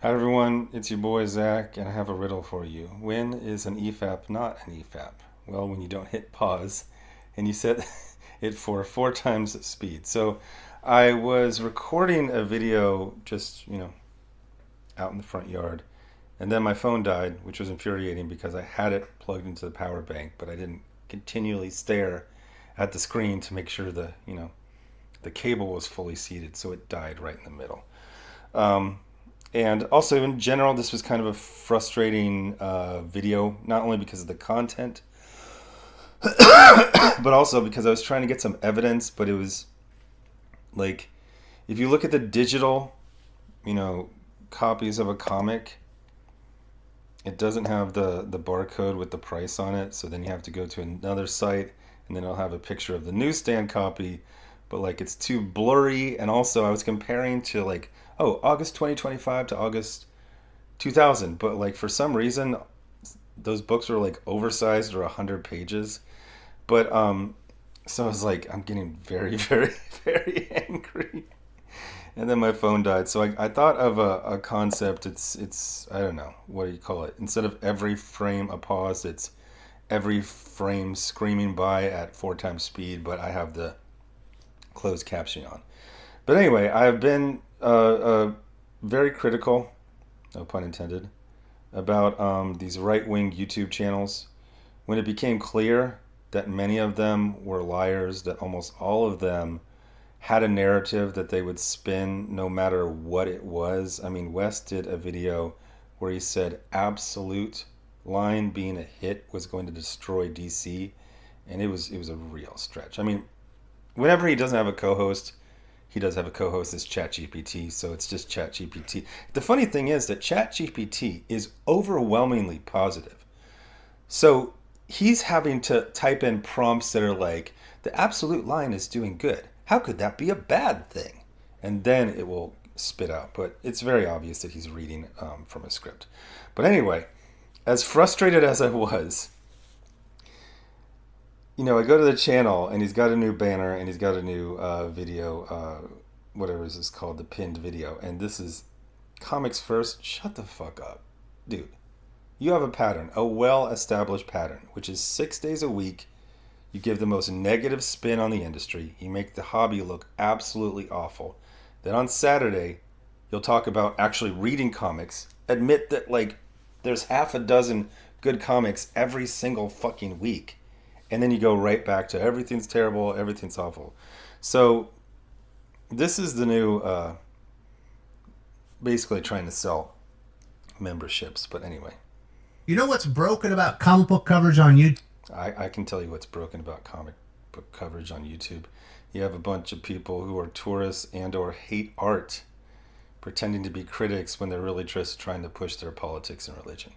Hi everyone, it's your boy Zach, and I have a riddle for you. When is an EFAP not an EFAP? Well, when you don't hit pause and you set it for 4 times speed. So I was recording a video just, out in the front yard, and then my phone died, which was infuriating because I had it plugged into the power bank, but I didn't continually stare at the screen to make sure the cable was fully seated, so it died right in the middle. Um, and also, in general, this was kind of a frustrating video, not only because of the content, but also because I was trying to get some evidence. But it was like, if you look at the digital, you know, copies of a comic, it doesn't have the barcode with the price on it. So then you have to go to another site, and then it'll have a picture of the newsstand copy, but like it's too blurry. And also, I was comparing to like, oh, August 2025 to August 2000, but like for some reason those books were like oversized or 100 pages. But so I was like, I'm getting very, very, very angry. And then my phone died. So I thought of a concept. It's I don't know, what do you call it? Instead of every frame a pause, it's every frame screaming by at 4 times speed, but I have the closed caption on. But anyway, I've been very critical, no pun intended, about these right wing YouTube channels. When it became clear that many of them were liars, that almost all of them had a narrative that they would spin no matter what it was. I mean, West did a video where he said absolute line being a hit was going to destroy DC, and it was a real stretch. I mean, whenever he doesn't have a co-host, he does have a co-host as ChatGPT, so it's just ChatGPT. The funny thing is that ChatGPT is overwhelmingly positive. So he's having to type in prompts that are like, the absolute line is doing good. How could that be a bad thing? And then it will spit out. But it's very obvious that he's reading from a script. But anyway, as frustrated as I was, I go to the channel and he's got a new banner and he's got a new video, whatever this is called, the pinned video. And this is comics first. Shut the fuck up. Dude, you have a pattern, a well-established pattern, which is 6 days a week. You give the most negative spin on the industry. You make the hobby look absolutely awful. Then on Saturday, you'll talk about actually reading comics. Admit that, like, there's half a dozen good comics every single fucking week. And then you go right back to everything's terrible, everything's awful. So this is the new, basically trying to sell memberships. But anyway, You know what's broken about comic book coverage on YouTube? I can tell you what's broken about comic book coverage on YouTube. You have a bunch of people who are tourists and or hate art, pretending to be critics when they're really just trying to push their politics and religion.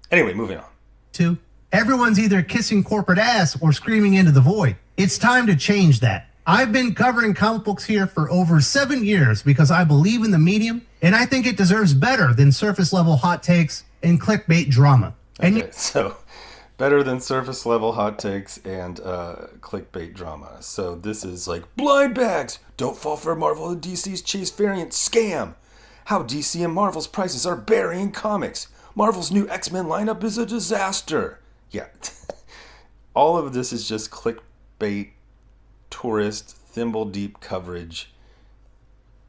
Anyway, moving on. Everyone's either kissing corporate ass or screaming into the void. It's time to change that. I've been covering comic books here for over 7 years because I believe in the medium, and I think it deserves better than surface level hot takes and clickbait drama. Okay, so better than surface level hot takes and clickbait drama. So this is like, blind bags, don't fall for Marvel and DC's Chase variant scam. How DC and Marvel's prices are burying comics. Marvel's new X-Men lineup is a disaster. Yeah, all of this is just clickbait, tourist, thimble-deep coverage,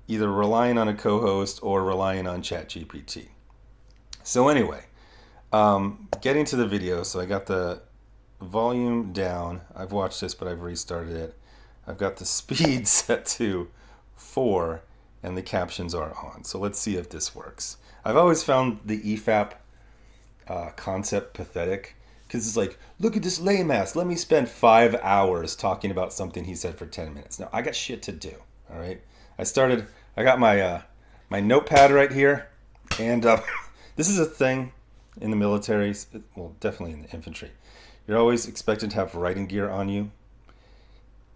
either relying on a co-host or relying on ChatGPT. So anyway, getting to the video. So I got the volume down. I've watched this, but I've restarted it. I've got the speed set to 4, and the captions are on. So let's see if this works. I've always found the EFAP concept pathetic, because it's like, look at this lame ass. Let me spend 5 hours talking about something he said for 10 minutes. No, I got shit to do. All right. I got my my notepad right here, and this is a thing in the military. Well, definitely in the infantry. You're always expected to have writing gear on you.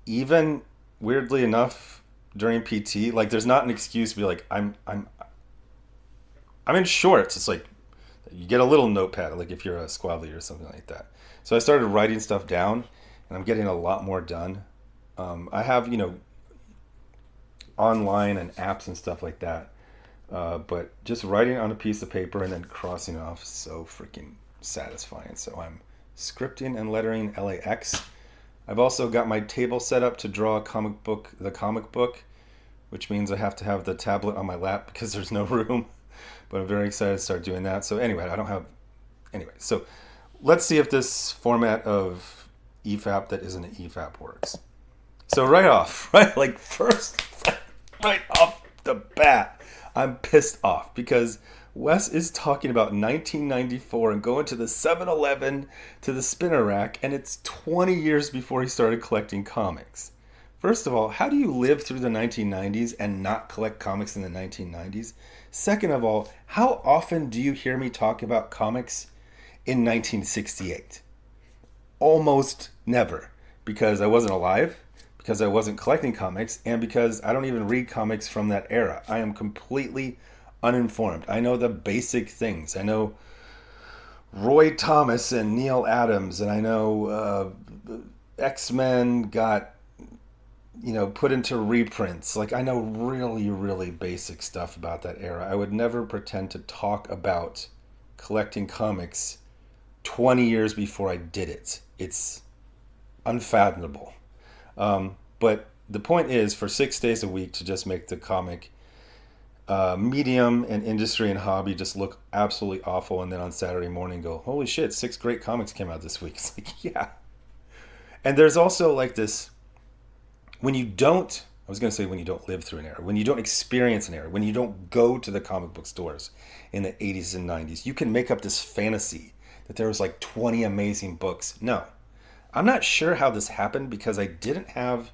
Even weirdly enough, during PT, like there's not an excuse to be like, I'm in shorts. It's like, you get a little notepad, like if you're a squad leader or something like that. So I started writing stuff down, and I'm getting a lot more done. I have, online and apps and stuff like that But just writing on a piece of paper and then crossing it off is so freaking satisfying. So I'm scripting and lettering LAX. I've also got my table set up to draw the comic book, which means I have to have the tablet on my lap because there's no room. But I'm very excited to start doing that. So anyway, so let's see if this format of EFAP that isn't an EFAP works. So right off, right off the bat, I'm pissed off because Wes is talking about 1994 and going to the 7-Eleven to the spinner rack, and it's 20 years before he started collecting comics. First of all, how do you live through the 1990s and not collect comics in the 1990s? Second of all, how often do you hear me talk about comics in 1968? Almost never, because I wasn't alive, because I wasn't collecting comics, and because I don't even read comics from that era. I am completely uninformed. I know the basic things. I know Roy Thomas and Neil Adams, and I know X-Men got put into reprints. Like, I know really, really basic stuff about that era. I would never pretend to talk about collecting comics 20 years before I did it. It's unfathomable. But the point is, for 6 days a week, to just make the comic medium and industry and hobby just look absolutely awful, and then on Saturday morning go, holy shit, 6 great comics came out this week. It's like, yeah. And there's also like this, when you don't live through an era, when you don't experience an era, when you don't go to the comic book stores in the 80s and 90s, you can make up this fantasy that there was like 20 amazing books. No. I'm not sure how this happened because I didn't have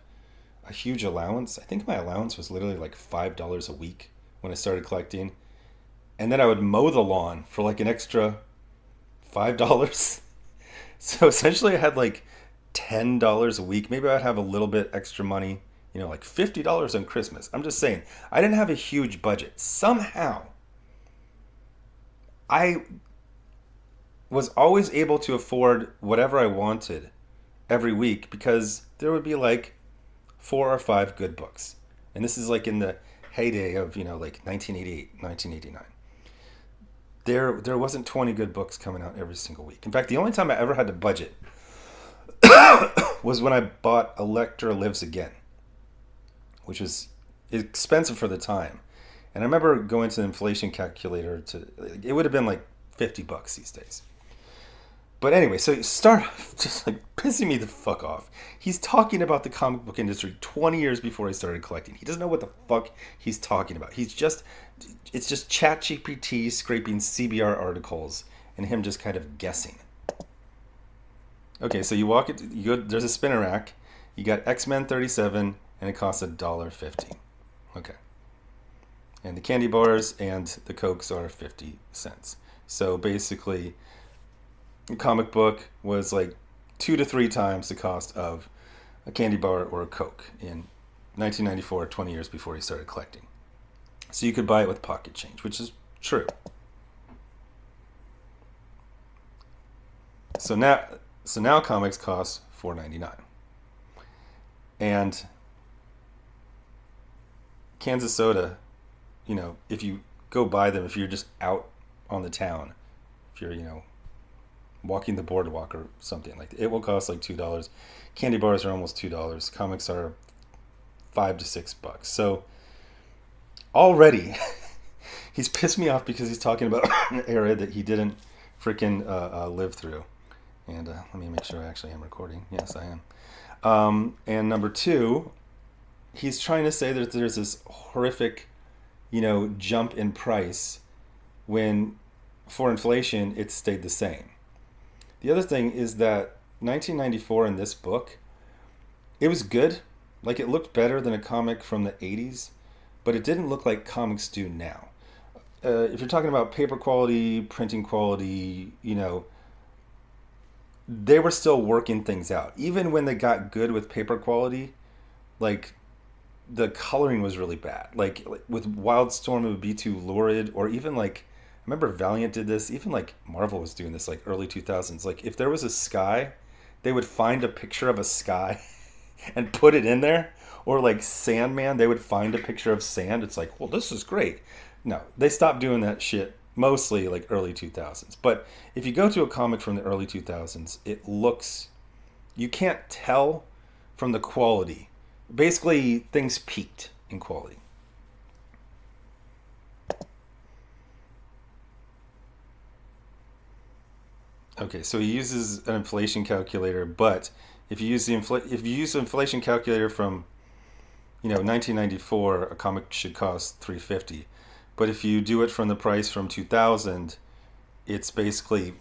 a huge allowance. I think my allowance was literally like $5 a week when I started collecting. And then I would mow the lawn for like an extra $5. So essentially I had like $10 a week. Maybe I'd have a little bit extra money, like $50 on Christmas. I'm just saying, I didn't have a huge budget. Somehow, I was always able to afford whatever I wanted every week because there would be like 4 or 5 good books. And this is like in the heyday of, like 1988, 1989. There wasn't 20 good books coming out every single week. In fact, the only time I ever had to budget was when I bought Electra Lives Again, which was expensive for the time. And I remember going to the inflation calculator it would have been like $50 these days. But anyway, so you start off just like pissing me the fuck off. He's talking about the comic book industry 20 years before he started collecting. He doesn't know what the fuck he's talking about. It's just ChatGPT scraping CBR articles and him just kind of guessing. Okay, so there's a spinner rack. You got X-Men 37, and it costs $1.50. Okay. And the candy bars and the Cokes are 50 cents. So basically, a comic book was like 2 to 3 times the cost of a candy bar or a Coke in 1994, 20 years before he started collecting. So you could buy it with pocket change, which is true. So now comics cost $4.99. And Kansas soda, if you go buy them, if you're just out on the town, if you're, walking the boardwalk or something like that, it will cost like $2. Candy bars are almost $2. Comics are $5 to $6. So already he's pissed me off because he's talking about an era that he didn't freaking live through. And let me make sure I actually am recording. Yes, I am. And number 2, he's trying to say that there's this horrific, jump in price when for inflation it stayed the same. The other thing is that 1994 in this book, it was good. Like, it looked better than a comic from the 80s, but it didn't look like comics do now. If you're talking about paper quality, printing quality, they were still working things out. Even when they got good with paper quality, like, the coloring was really bad. Like with Wildstorm, it would be too lurid, or even like, I remember Valiant did this, even like Marvel was doing this like early 2000s. Like, if there was a sky, they would find a picture of a sky and put it in there. Or like Sandman, they would find a picture of sand. It's like, well, this is great. No, they stopped doing that shit mostly like early 2000s. But if you go to a comic from the early 2000s, it looks, you can't tell from the quality. Basically, things peaked in quality. Okay, so he uses an inflation calculator, but if you use the inflation calculator from 1994, a comic should cost 350. But if you do it from the price from 2000, it's basically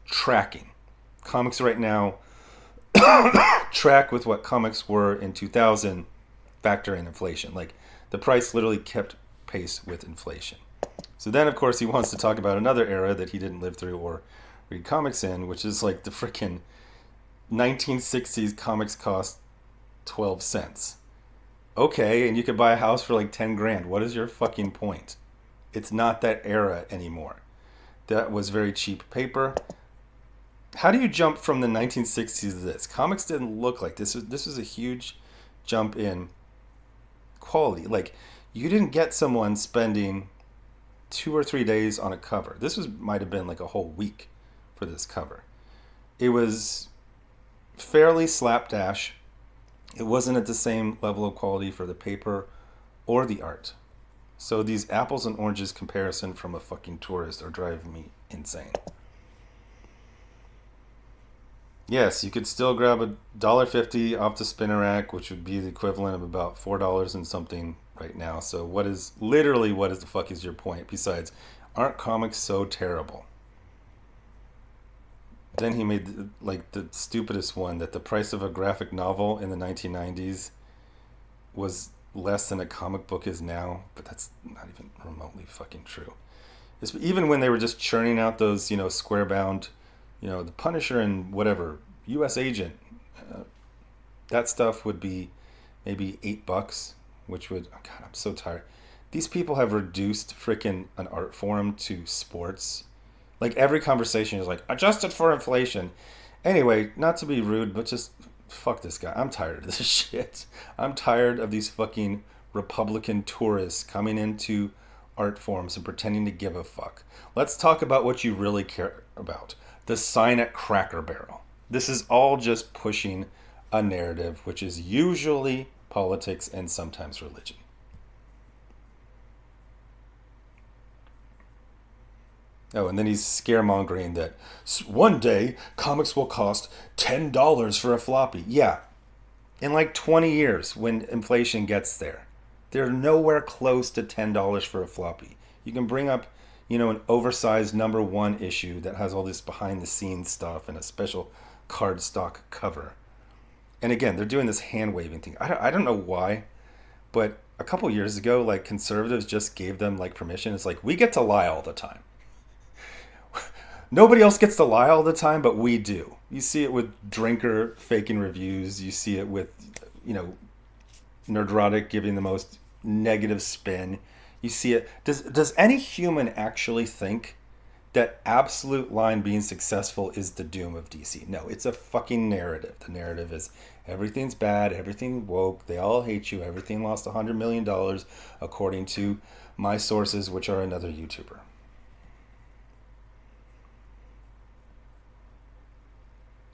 tracking. Comics right now track with what comics were in 2000, factor in inflation. Like the price literally kept pace with inflation. So then, of course, he wants to talk about another era that he didn't live through or read comics in, which is like the freaking 1960s comics cost 12 cents. Okay, and you could buy a house for like 10 grand. What is your fucking point? It's not that era anymore. That was very cheap paper. How do you jump from the 1960s to this? Comics didn't look like this. This was a huge jump in quality. Like you didn't get someone spending 2 or 3 days on a cover. This was might have been like a whole week for this cover. It was fairly slapdash. It wasn't at the same level of quality for the paper or the art. So these apples and oranges comparison from a fucking tourist are driving me insane. Yes, you could still grab $1.50 off the spinner rack, which would be the equivalent of about $4 and something right now. So what is the fuck is your point? Besides, aren't comics so terrible? Then he made like the stupidest one that the price of a graphic novel in the 1990s was less than a comic book is now, but that's not even remotely fucking true. Even when they were just churning out those, square bound, the Punisher and whatever, U.S. Agent, that stuff would be maybe $8, which would, oh God, I'm so tired. These people have reduced freaking an art form to sports. Like every conversation is like, adjusted for inflation. Anyway, not to be rude, but just fuck this guy. I'm tired of this shit. I'm tired of these fucking Republican tourists coming into art forms and pretending to give a fuck. Let's talk about what you really care about. The sign at Cracker Barrel. This is all just pushing a narrative, which is usually politics and sometimes religion. Oh, and then he's scaremongering that one day comics will cost $10 for a floppy. Yeah, in like 20 years when inflation gets there, they're nowhere close to $10 for a floppy. You can bring up, an oversized #1 issue that has all this behind the scenes stuff and a special cardstock cover. And again, they're doing this hand waving thing. I don't know why, but a couple years ago, like conservatives just gave them like permission. It's like, we get to lie all the time. Nobody else gets to lie all the time, but we do. You see it with Drinker faking reviews. You see it with, Nerdrotic giving the most negative spin. You see it. Does any human actually think that absolute line being successful is the doom of DC? No, it's a fucking narrative. The narrative is everything's bad, everything woke, they all hate you, everything lost $100 million, according to my sources, which are another YouTuber.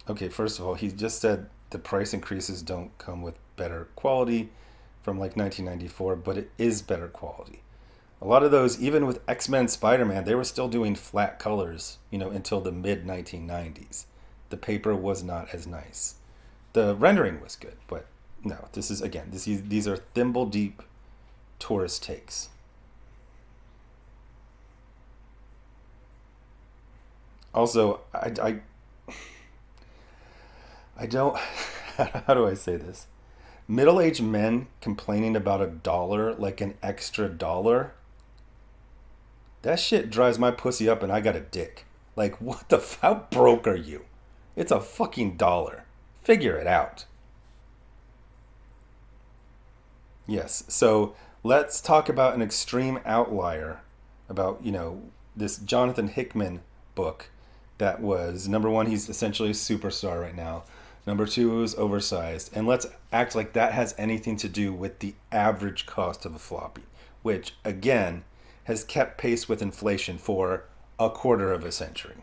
Okay, first of all, he just said the price increases don't come with better quality from like 1994, but it is better quality. A lot of those, even with X-Men Spider-Man, they were still doing flat colors, until the mid-1990s. The paper was not as nice. The rendering was good, but no, this is, again, these are thimble-deep tourist takes. Also, I don't, how do I say this? Middle-aged men complaining about $1 like an extra dollar, that shit dries my pussy up and I got a dick. Like, what the how broke are you? It's a fucking dollar. Figure it out. Yes, so let's talk about an extreme outlier about, this Jonathan Hickman book that was, #1, he's essentially a superstar right now. #2, it was oversized. And let's act like that has anything to do with the average cost of a floppy, which, again, has kept pace with inflation for a quarter of a century.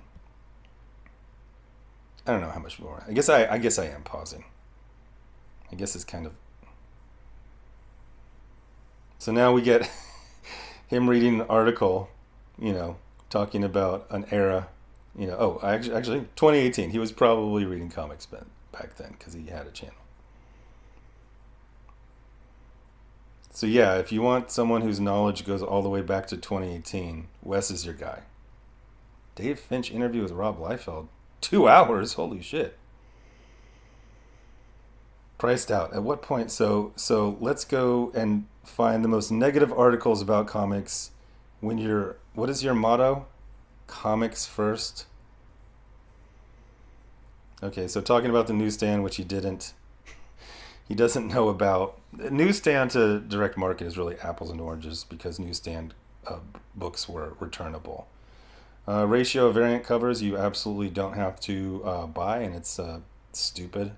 I don't know how much more. I guess I am pausing. I guess it's kind of. So now we get him reading an article, talking about an era. Actually 2018. He was probably reading comics back then because he had a channel. So yeah, if you want someone whose knowledge goes all the way back to 2018, Wes is your guy. Dave Finch interview with Rob Liefeld. 2 hours? Holy shit. Priced out. At what point? So let's go and find the most negative articles about comics when you're... What is your motto? Comics first. Okay, so talking about the newsstand, which he didn't... He doesn't know about... Newsstand to direct market is really apples and oranges because newsstand books were returnable. Ratio of variant covers you absolutely don't have to buy, and it's stupid.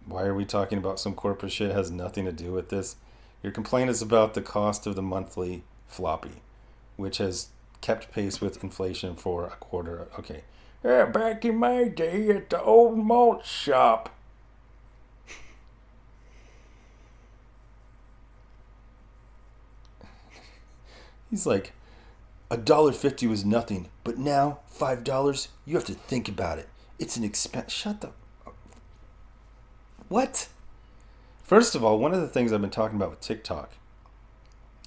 Why are we talking about some corporate shit? It has nothing to do with this. Your complaint is about the cost of the monthly floppy, which has kept pace with inflation for a quarter. Okay. Yeah, back in my day at the old malt shop. He's like, $1.50 was nothing, but now $5, you have to think about it. It's an expense. Shut the... What? First of all, one of the things I've been talking about with TikTok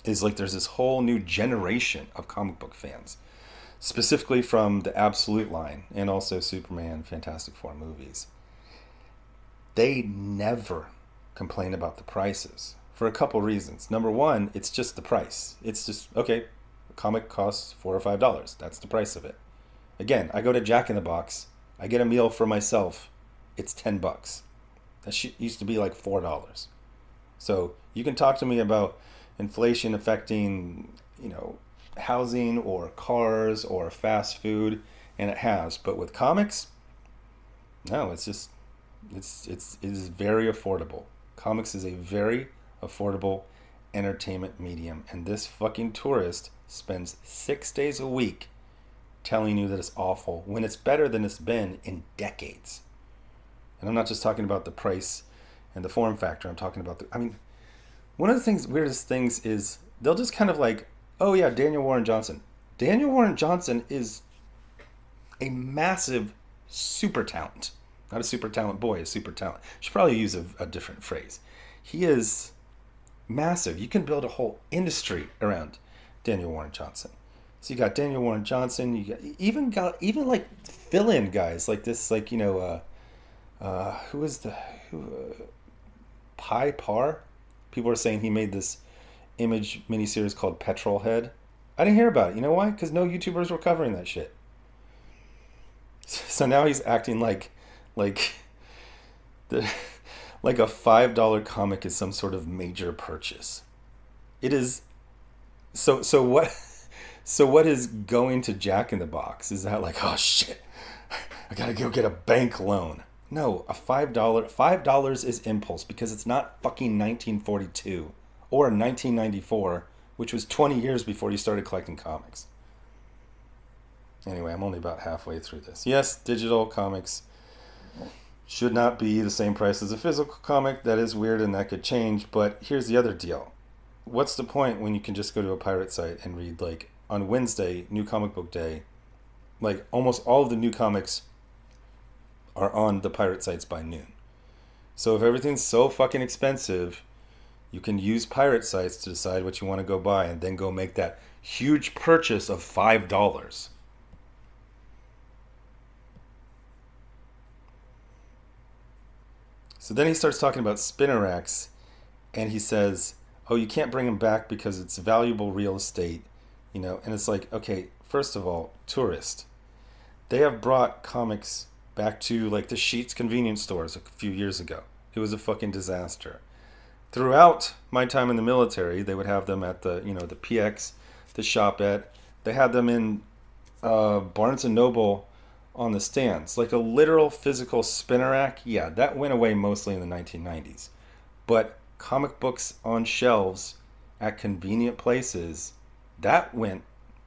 is like there's this whole new generation of comic book fans, specifically from the Absolute line and also Superman, Fantastic Four movies. They never complain about the prices for a couple reasons. Number one, it's just the price. It's just, okay, a comic costs $4 or $5. That's the price of it. Again, I go to Jack in the Box. I get a meal for myself. It's $10. That shit used to be like $4. So you can talk to me about inflation affecting, housing or cars or fast food, and it has. But with comics, no, it is very affordable. Comics is a very affordable entertainment medium, and this fucking tourist spends 6 days a week telling you that it's awful when it's better than it's been in decades. And I'm not just talking about the price and the form factor. I'm talking about one of the weirdest things is they'll just kind of like, oh yeah, Daniel Warren Johnson. Daniel Warren Johnson is a massive super talent. Not a super talent boy, a super talent. Should probably use a different phrase. He is massive. You can build a whole industry around Daniel Warren Johnson. So you got Daniel Warren Johnson. You got even like fill-in guys like this, like who is Pi Par? People are saying he made this Image miniseries called Petrol Head. I didn't hear about it. You know why? Because no YouTubers were covering that shit. So now he's acting like the like a $5 comic is some sort of major purchase. It is. So what? So what is going to Jack in the Box? Is that like, oh shit, I gotta go get a bank loan? No, a $5 is impulse because it's not fucking 1942 or 1994, which was 20 years before you started collecting comics. Anyway, I'm only about halfway through this. Yes, digital comics should not be the same price as a physical comic. That is weird and that could change, but here's the other deal. What's the point when you can just go to a pirate site and read, like, on Wednesday, New Comic Book Day, like, almost all of the new comics are on the pirate sites by noon. So if everything's so fucking expensive, you can use pirate sites to decide what you want to go buy and then go make that huge purchase of $5. So then he starts talking about spinner racks, and he says, oh, you can't bring them back because it's valuable real estate, and it's like, okay, first of all, tourist. They have brought comics back to like the Sheetz convenience stores a few years ago. It was a fucking disaster. Throughout my time in the military, they would have them at the PX, the Shopette. They had them in Barnes and Noble on the stands, like a literal physical spinner rack. Yeah, that went away mostly in the 1990s. But comic books on shelves at convenient places, That went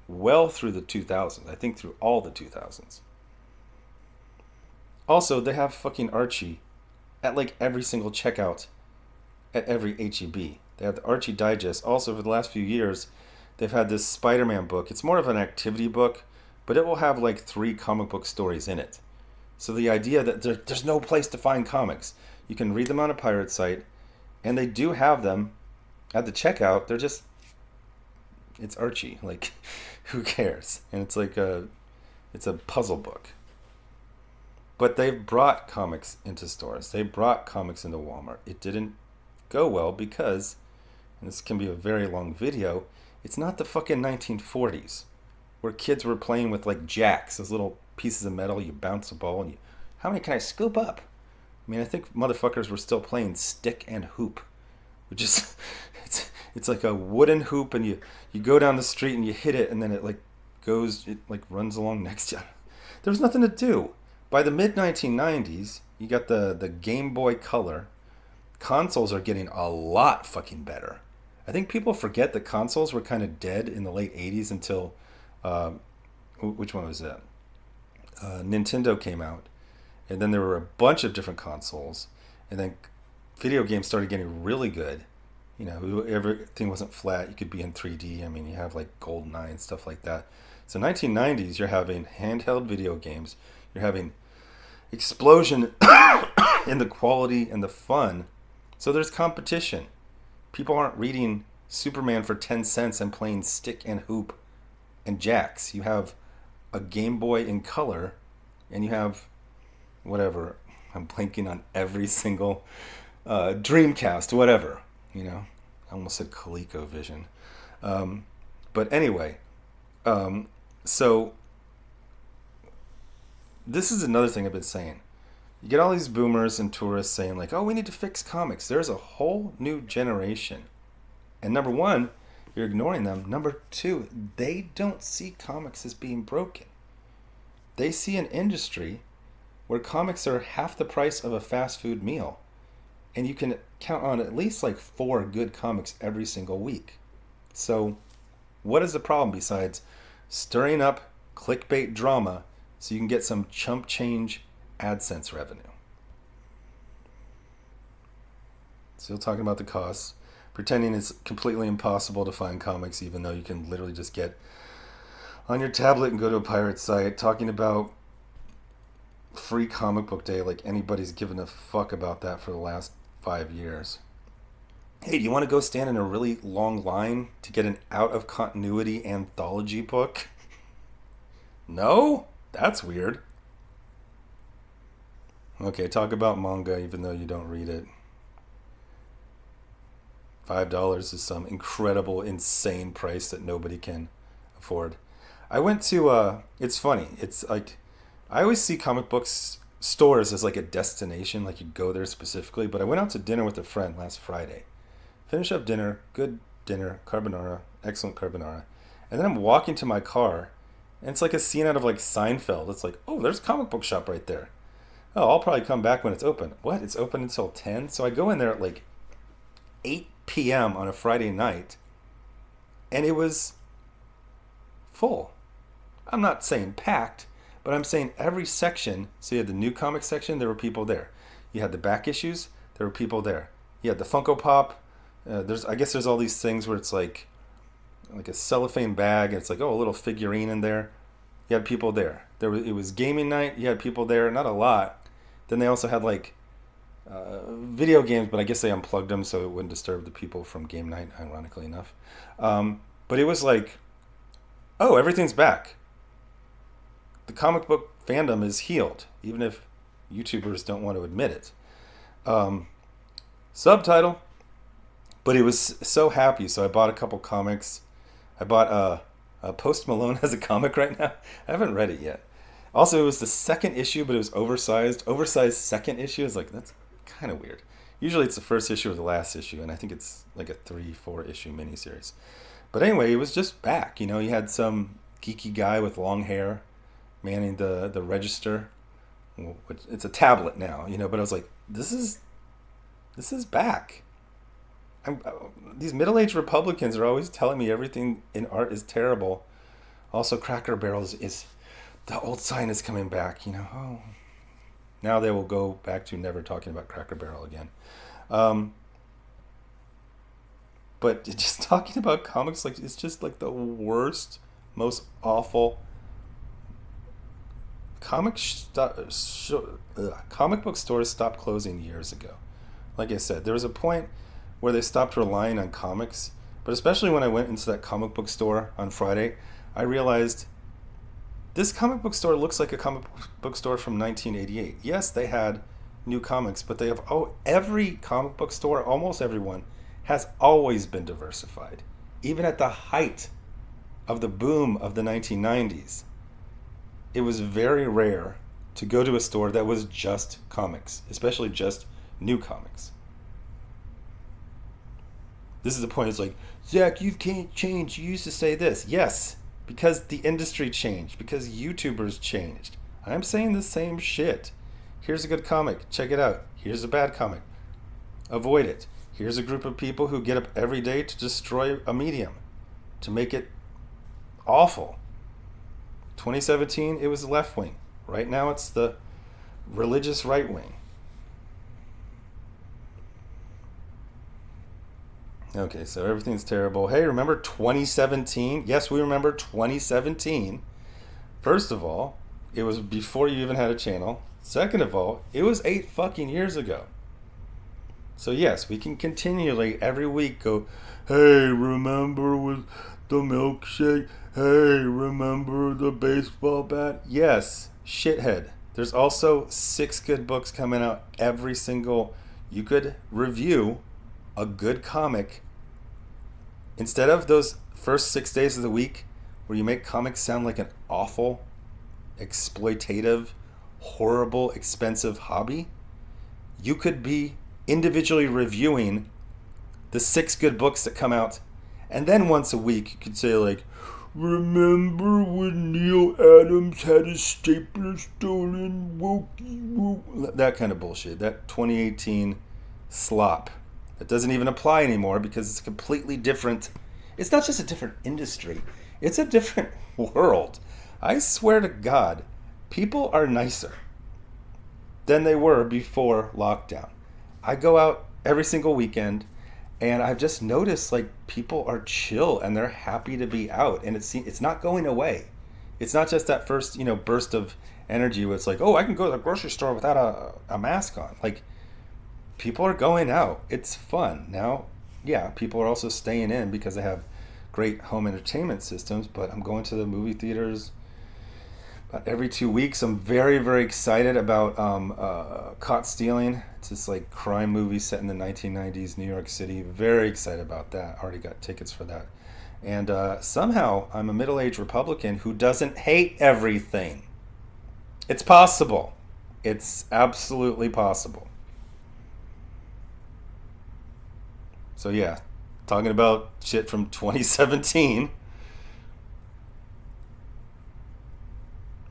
well through the 2000s. I think through all the 2000s. Also, they have fucking Archie at like every single checkout at every HEB. They have the Archie Digest. Also, for the last few years, they've had this Spider-Man book. It's more of an activity book, but it will have like 3 comic book stories in it. So the idea that there's no place to find comics, you can read them on a pirate site, and they do have them at the checkout. They're just, it's Archie. Like, who cares? And it's a puzzle book. But they've brought comics into stores. They brought comics into Walmart. It didn't go well because, and this can be a very long video, it's not the fucking 1940s where kids were playing with like jacks, those little pieces of metal. You bounce a ball and you, how many can I scoop up? I mean, I think motherfuckers were still playing stick and hoop, which is it's like a wooden hoop, and you go down the street and you hit it, and then it like runs along next to you. There was nothing to do. By the mid 1990s, you got the Game Boy Color. Consoles are getting a lot fucking better. I think people forget that consoles were kind of dead in the late 80s until, which one was that? Nintendo came out, and then there were a bunch of different consoles, and then video games started getting really good. You know, everything wasn't flat. You could be in 3D. I mean, you have like GoldenEye and stuff like that. So 1990s, you're having handheld video games. You're having explosion in the quality and the fun. So there's competition. People aren't reading Superman for 10 cents and playing stick and hoop and jacks. You have a Game Boy in color, and you have whatever. I'm blanking on every single Dreamcast, whatever. You know, I almost said ColecoVision. But anyway, so this is another thing I've been saying. You get all these boomers and tourists saying like, oh, we need to fix comics. There's a whole new generation. And number one, you're ignoring them. Number two, they don't see comics as being broken. They see an industry where comics are half the price of a fast food meal. And you can count on at least like 4 good comics every single week. So what is the problem besides stirring up clickbait drama so you can get some chump change AdSense revenue? Still talking about the costs, pretending it's completely impossible to find comics even though you can literally just get on your tablet and go to a pirate site, talking about free comic book day like anybody's given a fuck about that for the last 5 years. Hey, do you want to go stand in a really long line to get an out of continuity anthology book? No? That's weird. Okay, talk about manga even though you don't read it. $5 is some incredible, insane price that nobody can afford. I went to, it's funny, it's like, I always see comic books stores as like a destination, like you go there specifically, but I went out to dinner with a friend last Friday. Finish up dinner, good dinner, carbonara, excellent carbonara. And then I'm walking to my car, and it's like a scene out of like Seinfeld. It's like, oh, there's a comic book shop right there. Oh, I'll probably come back when it's open. What? It's open until 10? So I go in there at like 8 p.m. on a Friday night, and it was full. I'm not saying packed, but I'm saying every section. So you had the new comic section, there were people there. You had the back issues, there were people there. You had the Funko Pop. I guess there's all these things where it's like a cellophane bag, and it's like, oh, a little figurine in there. You had people there. It was gaming night. You had people there, not a lot. Then they also had like video games, but I guess they unplugged them so it wouldn't disturb the people from game night, ironically enough. But it was like, oh, everything's back. The comic book fandom is healed, even if YouTubers don't want to admit it. Subtitle. But it was so happy, so I bought a couple comics. I bought Post Malone has a comic right now. I haven't read it yet. Also, it was the second issue, but it was oversized. Oversized second issue is like, that's kind of weird. Usually it's the first issue or the last issue, and I think it's like a 3-4 issue miniseries. But anyway, it was just back. You know, you had some geeky guy with long hair manning the register. It's a tablet now, you know, but I was like, this is back. These middle-aged Republicans are always telling me everything in art is terrible. Also, Cracker Barrel is the old sign is coming back. Oh, now they will go back to never talking about Cracker Barrel again. Um, but just talking about comics, like it's just like the worst, most awful comic book stores stopped closing years ago. Like I said, there was a point where they stopped relying on comics, but especially when I went into that comic book store on Friday, I realized this comic book store looks like a comic book store from 1988. Yes, they had new comics, but they have every comic book store, almost everyone, has always been diversified. Even at the height of the boom of the 1990s, it was very rare to go to a store that was just comics, especially just new comics. This is the point. It's like, Zach, you can't change. You used to say this. Yes, because the industry changed, because YouTubers changed. I'm saying the same shit. Here's a good comic. Check it out. Here's a bad comic. Avoid it. Here's a group of people who get up every day to destroy a medium, to make it awful. 2017, it was left wing. Right now, it's the religious right wing. Okay, so everything's terrible. Hey, remember 2017? Yes, we remember 2017. First of all, it was before you even had a channel. Second of all, it was 8 fucking years ago. So yes, we can continually every week go, hey, remember with the milkshake? Hey, remember the baseball bat? Yes, shithead. There's also 6 good books coming out every single. You could review a good comic instead of those first 6 days of the week where you make comics sound like an awful, exploitative, horrible, expensive hobby. You could be individually reviewing the 6 good books that come out, and then once a week you could say, like, remember when Neil Adams had his stapler stolen? That kind of bullshit. That 2018 slop. That doesn't even apply anymore because it's completely different. It's not just a different industry. It's a different world. I swear to God, people are nicer than they were before lockdown. I go out every single weekend, and I've just noticed like people are chill and they're happy to be out, and it's not going away. It's not just that first burst of energy where it's like, oh, I can go to the grocery store without a mask on. Like, people are going out. It's fun now. Yeah, people are also staying in because they have great home entertainment systems. But I'm going to the movie theaters every 2 weeks. I'm very, very excited about Caught Stealing. It's this like crime movie set in the 1990s, New York City. Very excited about that. Already got tickets for that. And somehow I'm a middle-aged Republican who doesn't hate everything. It's possible. It's absolutely possible. So yeah, talking about shit from 2017.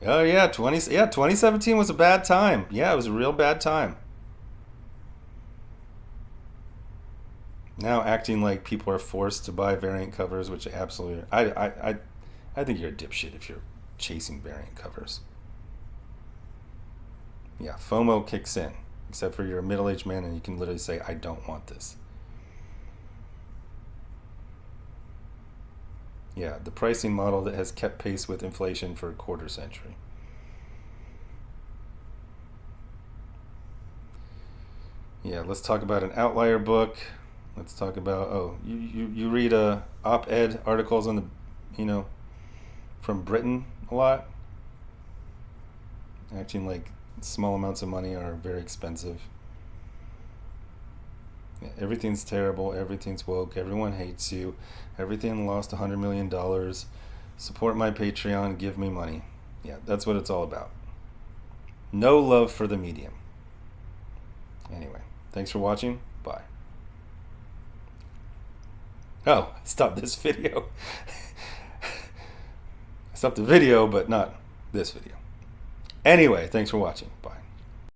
Oh yeah, 2017 was a bad time. Yeah, it was a real bad time. Now acting like people are forced to buy variant covers, which absolutely, I think you're a dipshit if you're chasing variant covers. Yeah, FOMO kicks in, except for you're a middle-aged man and you can literally say, I don't want this. Yeah, the pricing model that has kept pace with inflation for a quarter century. Yeah, let's talk about an outlier book. Let's talk about, you read op-ed articles on from Britain a lot? Acting like small amounts of money are very expensive. Yeah, everything's terrible, everything's woke, everyone hates you, everything lost $100 million. Support my Patreon, give me money. Yeah, that's what it's all about. No love for the medium. Anyway, thanks for watching. Bye. Oh, stop this video. Stop the video, but not this video. Anyway, thanks for watching. Bye.